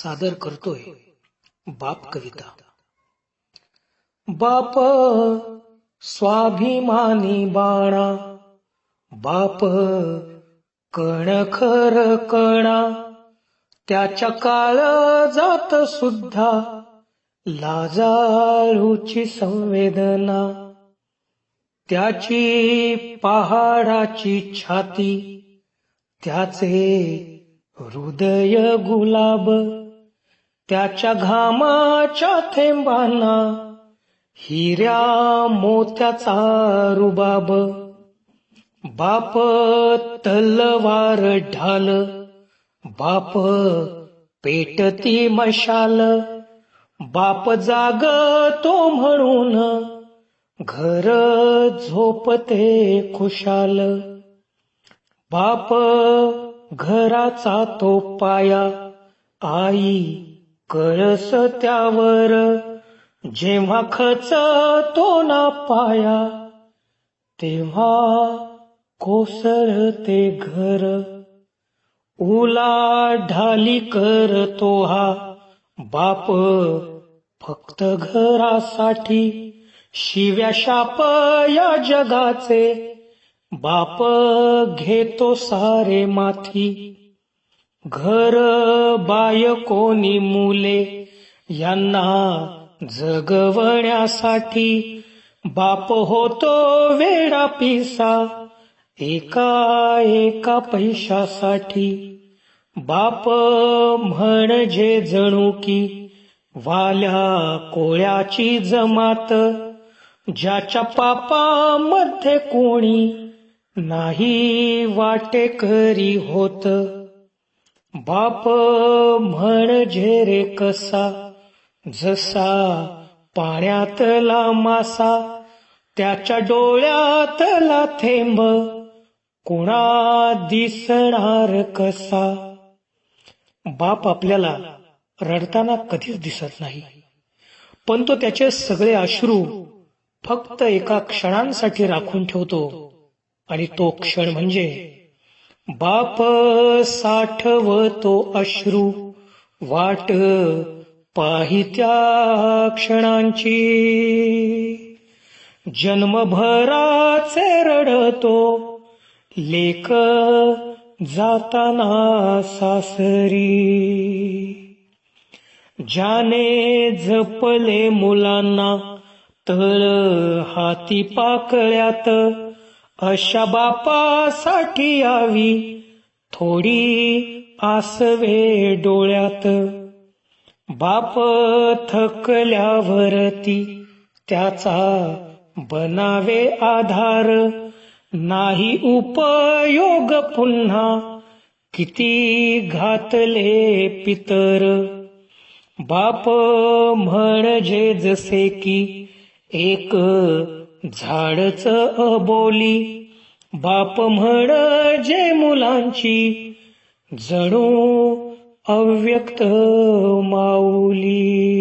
सादर करतोय बाप कविता. बाप स्वाभिमानी बाणा, बाप कणखर कणा, त्याच्या काळजात सुद्धा लाजाळूची संवेदना. त्याची पहाडाची छाती, त्याचे हृदय गुलाब, त्याच्या घामाच्या थेंबांना हिऱ्या मोत्याचा रुबाब. बाप तलवार ढाल, बाप पेटती मशाल, बाप जागतो म्हणून घर झोपते खुशाल. बाप घराचा तो पाया, आई कळस त्यावर, जेव्हा खचतो ना पाया तेव्हा कोसळते घर. उलाढाली करतो हा बाप फक्त घरासाठी, शिव्या शाप या जगाचे बाप घेतो सारे माथी. घर बायकोनी मुले यांना जगवण्यासाठी बाप होतो वेडा पिसा एका पैशासाठी. बाप म्हणजे जणू की वाल्या कोळ्याची जमात, ज्याच्या पापामध्ये कोणी नाही वाटेकरी होत. बाप म्हणजे रे कसा, जसा पाण्यातला मासा, त्याच्या डोळ्यातला थेंब कुणा दिसणार कसा. बाप आपल्याला रडताना कधीच दिसत नाही, पण तो त्याचे सगळे अश्रू फक्त एका क्षणांसाठी राखून ठेवतो, आणि तो क्षण म्हणजे बाप साठवतो अश्रू वाट पाहित्या क्षणांची. जन्मभराचे रडतो लेक जाताना सासरी. ज्याने जपले मुलांना तळ हाती पाकळ्यात, अशा बापासाठी यावी थोडी आसवे डोळ्यात. बाप थकल्यावरती त्याचा बनावे आधार, नाही उपयोग पुन्हा किती घातले पितर. बाप म्हणजे जसे की एक झाडच अबोली, बाप म्हणजे मुलांची जणू अव्यक्त माऊली.